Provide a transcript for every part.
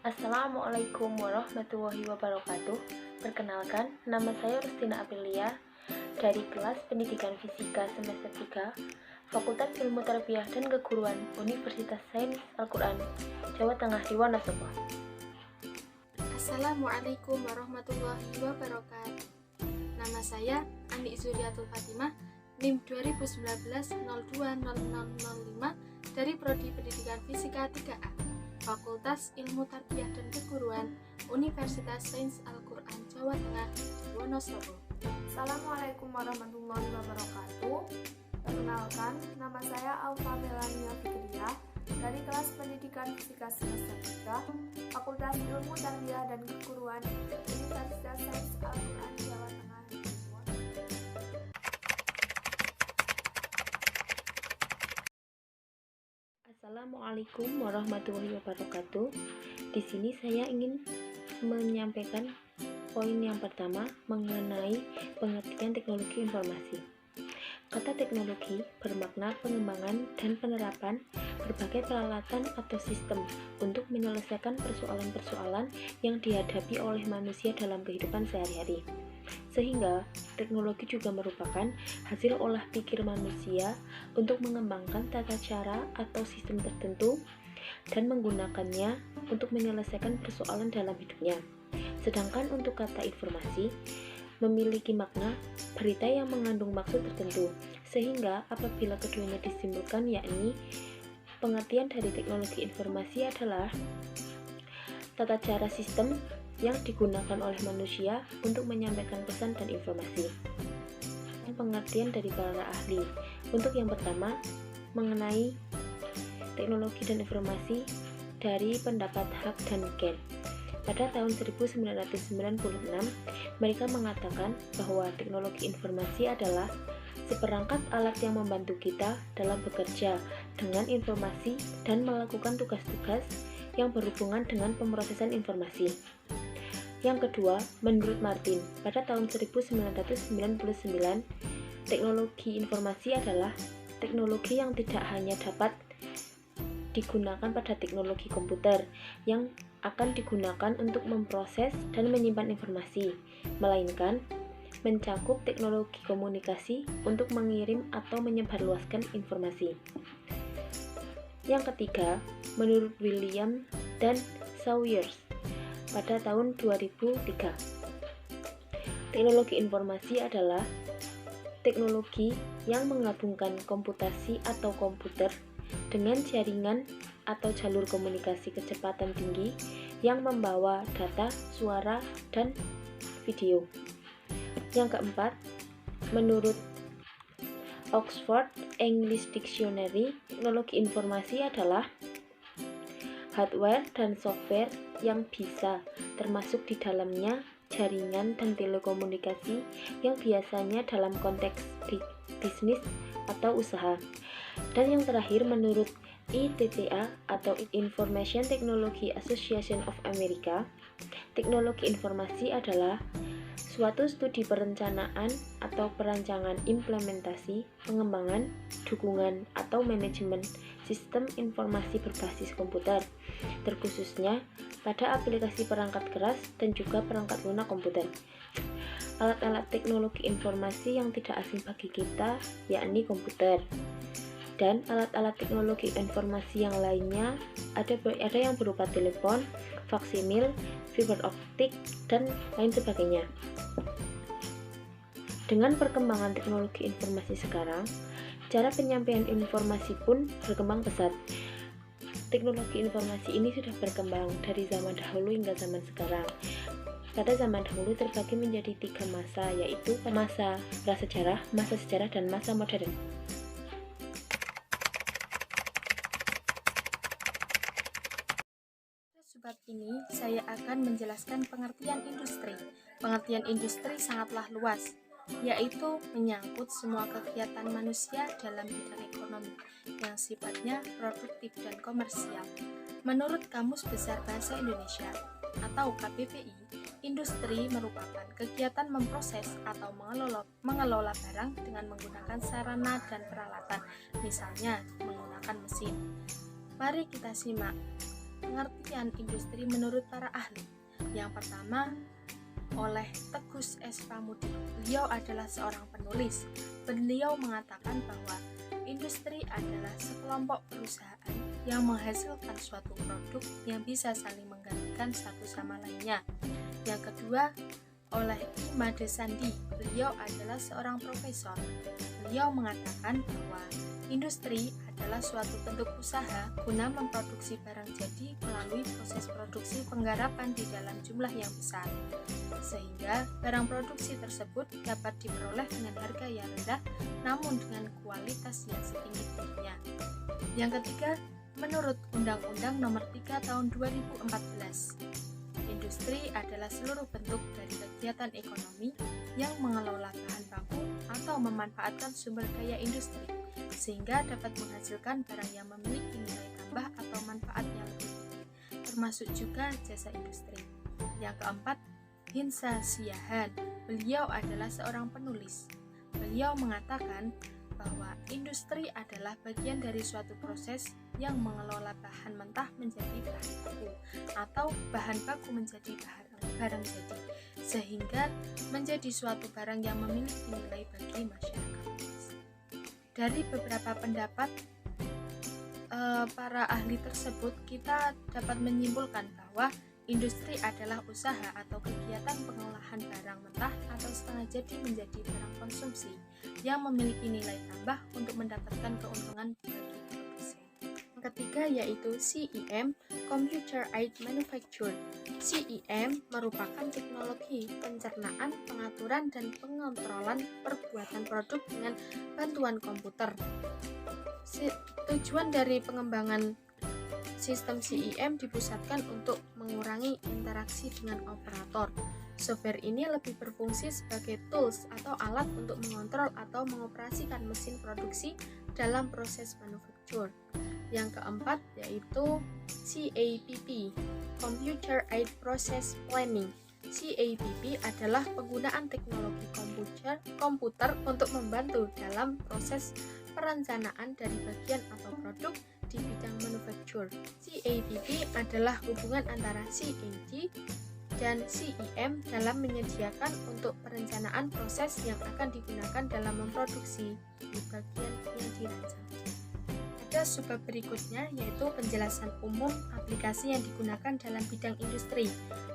Assalamualaikum warahmatullahi wabarakatuh. Perkenalkan, nama saya Rustina Aprilia dari kelas Pendidikan Fisika semester 3, Fakultas Ilmu Tarbiyah dan Keguruan Universitas Sains Al-Quran, Jawa Tengah di Wonosobo. Assalamualaikum warahmatullahi wabarakatuh. Nama saya Ani Zuriatul Fatimah, NIM 2019-020005 dari Prodi Pendidikan Fisika 3A, Fakultas Ilmu Tarbiyah dan Keguruan Universitas Sains Al-Quran, Jawa Tengah, Wonosobo. Assalamualaikum warahmatullahi wabarakatuh. Perkenalkan, nama saya Alfa Melania Fikriah dari kelas Pendidikan Fisika semester 3, Fakultas Ilmu Tarbiyah dan Keguruan Universitas Sains Al-Quran, Jawa Tengah. Assalamualaikum warahmatullahi wabarakatuh. Di sini saya ingin menyampaikan poin yang pertama mengenai pengertian teknologi informasi. Kata teknologi bermakna pengembangan dan penerapan berbagai peralatan atau sistem untuk menyelesaikan persoalan-persoalan yang dihadapi oleh manusia dalam kehidupan sehari-hari. Sehingga teknologi juga merupakan hasil olah pikir manusia untuk mengembangkan tata cara atau sistem tertentu dan menggunakannya untuk menyelesaikan persoalan dalam hidupnya. Sedangkan untuk kata informasi memiliki makna berita yang mengandung maksud tertentu, sehingga apabila keduanya disimpulkan, yakni pengertian dari teknologi informasi adalah tata cara sistem yang digunakan oleh manusia untuk menyampaikan pesan dan informasi. Pengertian dari para ahli. Untuk yang pertama, mengenai teknologi dan informasi dari pendapat Hug dan Ken. Pada tahun 1996, mereka mengatakan bahwa teknologi informasi adalah seperangkat alat yang membantu kita dalam bekerja dengan informasi dan melakukan tugas-tugas yang berhubungan dengan pemrosesan informasi. Yang kedua, menurut Martin, pada tahun 1999, teknologi informasi adalah teknologi yang tidak hanya dapat digunakan pada teknologi komputer yang akan digunakan untuk memproses dan menyimpan informasi, melainkan mencakup teknologi komunikasi untuk mengirim atau menyebarluaskan informasi. Yang ketiga, menurut William dan Sawyers, pada tahun 2003, teknologi informasi adalah teknologi yang menggabungkan komputasi atau komputer dengan jaringan atau jalur komunikasi kecepatan tinggi yang membawa data, suara, dan video. Yang keempat, menurut Oxford English Dictionary, teknologi informasi adalah hardware dan software yang bisa termasuk di dalamnya jaringan dan telekomunikasi yang biasanya dalam konteks bisnis atau usaha. Dan yang terakhir, menurut ITTA atau Information Technology Association of America, teknologi informasi adalah suatu studi perencanaan atau perancangan implementasi, pengembangan, dukungan, atau manajemen sistem informasi berbasis komputer, terkhususnya pada aplikasi perangkat keras dan juga perangkat lunak komputer. Alat-alat teknologi informasi yang tidak asing bagi kita yakni komputer. Dan alat-alat teknologi informasi yang lainnya ada yang berupa telepon, faksimil, fiber optik, dan lain sebagainya. Dengan perkembangan teknologi informasi sekarang, cara penyampaian informasi pun berkembang pesat. Teknologi informasi ini sudah berkembang dari zaman dahulu hingga zaman sekarang. Pada zaman dahulu terbagi menjadi 3 masa, yaitu masa prasejarah, masa sejarah, dan masa modern. Sebab ini, saya akan menjelaskan pengertian industri. Pengertian industri sangatlah luas, yaitu menyangkut semua kegiatan manusia dalam bidang ekonomi yang sifatnya produktif dan komersial. Menurut Kamus Besar Bahasa Indonesia atau KBBI, industri merupakan kegiatan memproses atau mengelola barang dengan menggunakan sarana dan peralatan, misalnya menggunakan mesin. Mari kita simak pengertian pengertian industri menurut para ahli. Yang pertama, oleh Tegus S. Pamudi. Beliau adalah seorang penulis. Beliau mengatakan bahwa industri adalah sekelompok perusahaan yang menghasilkan suatu produk yang bisa saling menggantikan satu sama lainnya. Yang kedua, oleh Imade Sandi. Beliau adalah seorang profesor. Beliau mengatakan bahwa industri adalah suatu bentuk usaha guna memproduksi barang jadi melalui proses produksi penggarapan di dalam jumlah yang besar, sehingga barang produksi tersebut dapat diperoleh dengan harga yang rendah namun dengan kualitas yang setinggi-tingginya. Yang ketiga, menurut Undang-Undang Nomor 3 Tahun 2014, industri adalah seluruh bentuk dari kegiatan ekonomi yang mengelola bahan baku atau memanfaatkan sumber daya industri sehingga dapat menghasilkan barang yang memiliki nilai tambah atau manfaat yang lebih, termasuk juga jasa industri. Yang keempat, Hinsa Siahan. Beliau adalah seorang penulis. Beliau mengatakan bahwa industri adalah bagian dari suatu proses yang mengelola bahan mentah menjadi bahan baku atau bahan baku menjadi barang jadi, sehingga menjadi suatu barang yang memiliki nilai bagi masyarakat. Dari beberapa pendapat para ahli tersebut, kita dapat menyimpulkan bahwa industri adalah usaha atau kegiatan pengolahan barang mentah atau setengah jadi menjadi barang konsumsi yang memiliki nilai tambah untuk mendapatkan keuntungan bagi produsen. Yang ketiga yaitu CEM, Computer Aided Manufacture. CEM merupakan teknologi pencernaan, pengaturan, dan pengontrolan perbuatan produk dengan bantuan komputer. Tujuan dari pengembangan sistem CEM dipusatkan untuk mengurangi interaksi dengan operator. Software ini lebih berfungsi sebagai tools atau alat untuk mengontrol atau mengoperasikan mesin produksi dalam proses manufaktur. Yang keempat yaitu CAPP, Computer Aided Process Planning. CAPP adalah penggunaan teknologi komputer untuk membantu dalam proses perencanaan dari bagian atau produk di bidang manufaktur. CAPP adalah hubungan antara CAD dan CEM dalam menyediakan untuk perencanaan proses yang akan digunakan dalam memproduksi di bagian yang dirancang. Ada subbab berikutnya yaitu penjelasan umum aplikasi yang digunakan dalam bidang industri.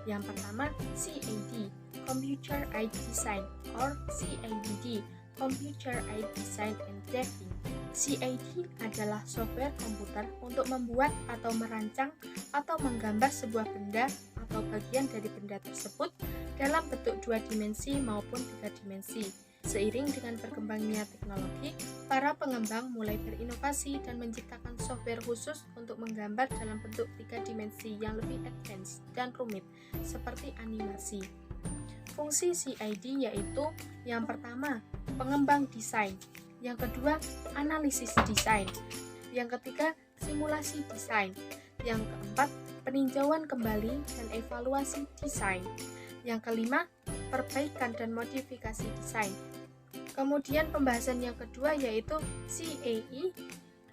Yang pertama, CAD, Computer Aided Design, or CADD, Computer Aided Design and Drafting. CAD adalah software komputer untuk membuat atau merancang atau menggambar sebuah benda atau bagian dari benda tersebut dalam bentuk 2 dimensi maupun 3 dimensi. Seiring dengan berkembangnya teknologi, para pengembang mulai berinovasi dan menciptakan software khusus untuk menggambar dalam bentuk 3 dimensi yang lebih advance dan rumit, seperti animasi. Fungsi CAD yaitu yang pertama, pengembang desain. Yang kedua, analisis desain. Yang ketiga, simulasi desain. Yang keempat, peninjauan kembali dan evaluasi desain. Yang kelima, perbaikan dan modifikasi desain. Kemudian pembahasan yang kedua yaitu CAE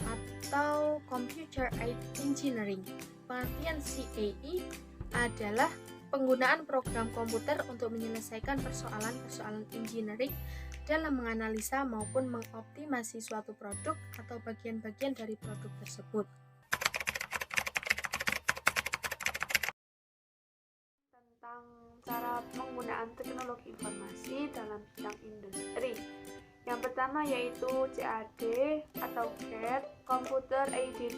atau Computer Aided Engineering. Pengertian CAE adalah penggunaan program komputer untuk menyelesaikan persoalan-persoalan engineering dalam menganalisa maupun mengoptimasi suatu produk atau bagian-bagian dari produk tersebut. Tentang cara penggunaan teknologi informasi dalam bidang industri. Yang pertama yaitu CAD atau CAD, Computer Aided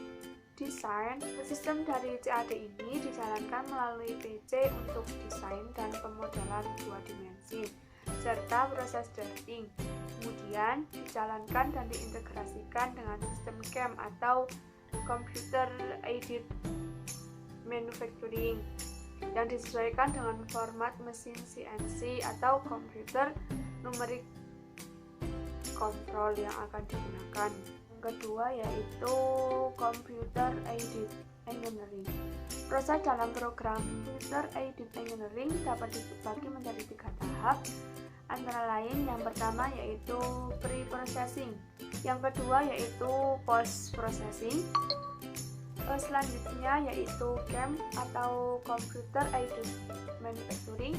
Design. Sistem dari CAD ini dijalankan melalui PC untuk desain dan pemodelan 2 dimensi serta proses drafting. Kemudian dijalankan dan diintegrasikan dengan sistem CAM atau Computer Aided Manufacturing yang disesuaikan dengan format mesin CNC atau Computer Numeric Control yang akan digunakan. Yang kedua yaitu Computer Aided Engineering. Proses dalam program Computer Aided Engineering dapat dibagi menjadi 3 tahap. Antara lain yang pertama yaitu pre-processing, yang kedua yaitu post-processing, Selanjutnya yaitu CAM atau Computer Aided Manufacturing.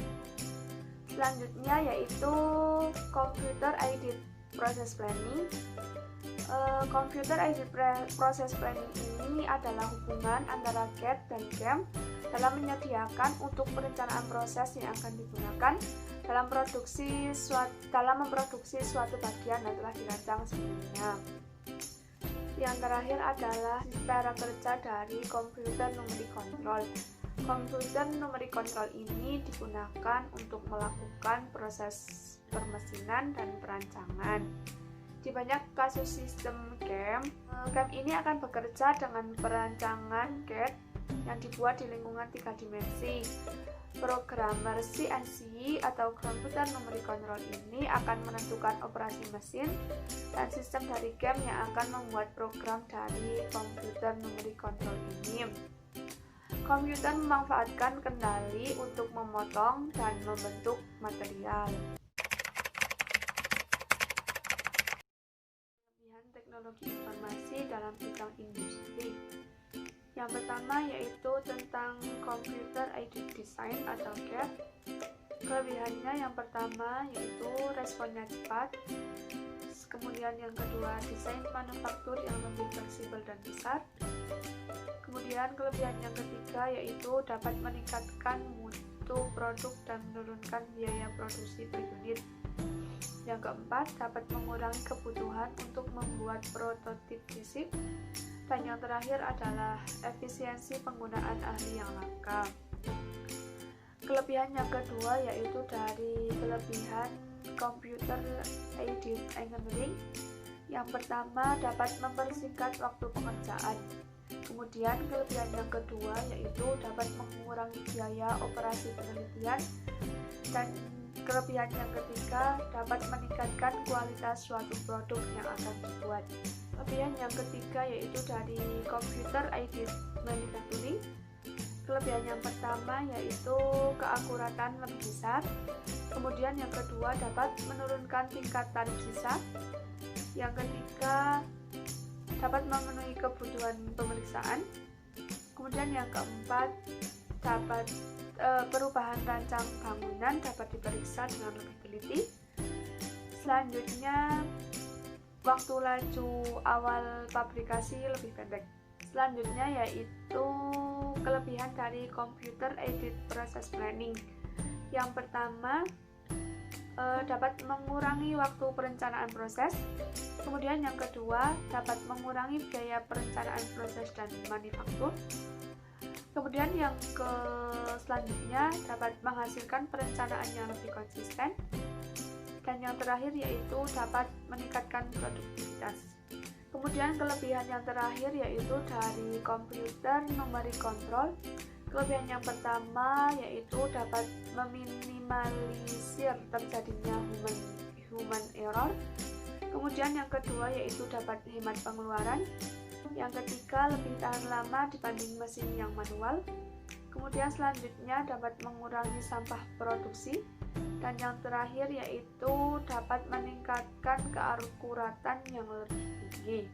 Selanjutnya yaitu Computer Aided Process Planning. Computer Aided Process Planning ini adalah hubungan antara CAD dan CAM dalam menyediakan untuk perencanaan proses yang akan digunakan dalam memproduksi suatu bagian yang telah dirancang sebelumnya. Yang terakhir adalah cara kerja dari komputer numeric control. Komputer numeric control ini digunakan untuk melakukan proses permesinan dan perancangan. Di banyak kasus sistem CAM ini akan bekerja dengan perancangan CAD yang dibuat di lingkungan 3 dimensi. Programmer CNC atau Computer Numeric Control ini akan menentukan operasi mesin dan sistem dari CAM yang akan membuat program dari Computer Numeric Control ini. Komputer memanfaatkan kendali untuk memotong dan membentuk material. Teknologi informasi dalam bidang industri. Yang pertama yaitu tentang Computer Aided Design atau CAD. Kelebihannya yang pertama yaitu responnya cepat. Kemudian yang kedua, desain manufaktur yang lebih fleksibel dan besar. Kemudian kelebihan yang ketiga yaitu dapat meningkatkan mutu produk dan menurunkan biaya produksi per unit. Yang keempat, dapat mengurangi kebutuhan untuk membuat prototip fisik. Dan yang terakhir adalah efisiensi penggunaan ahli yang langka. Kelebihan yang kedua yaitu dari kelebihan Computer Aided Engineering. Yang pertama, dapat mempersingkat waktu pengerjaan. Kemudian kelebihan yang kedua yaitu dapat mengurangi biaya operasi penelitian. Dan kelebihan yang ketiga dapat meningkatkan kualitas suatu produk yang akan dibuat. Kelebihan yang ketiga yaitu dari Computer Aided Manufacturing. Kelebihan yang pertama yaitu keakuratan lebih besar. Kemudian yang kedua dapat menurunkan tingkat tarif sisa. Yang ketiga dapat memenuhi kebutuhan pemeriksaan. Kemudian yang keempat dapat perubahan rancang bangunan dapat diperiksa dengan lebih teliti. Selanjutnya, waktu laju awal fabrikasi lebih pendek. Selanjutnya yaitu kelebihan dari Computer Aided Process Planning. Yang pertama, dapat mengurangi waktu perencanaan proses. Kemudian yang kedua, dapat mengurangi biaya perencanaan proses dan manufaktur. Kemudian yang selanjutnya dapat menghasilkan perencanaan yang lebih konsisten. Dan yang terakhir yaitu dapat meningkatkan produktivitas. Kemudian kelebihan yang terakhir yaitu dari Computer Numeric Control. Kelebihan yang pertama yaitu dapat meminimalisir terjadinya human error. Kemudian yang kedua yaitu dapat hemat pengeluaran. Yang ketiga, lebih tahan lama dibanding mesin yang manual. Kemudian selanjutnya dapat mengurangi sampah produksi. Dan yang terakhir yaitu dapat meningkatkan keakuratan yang lebih tinggi.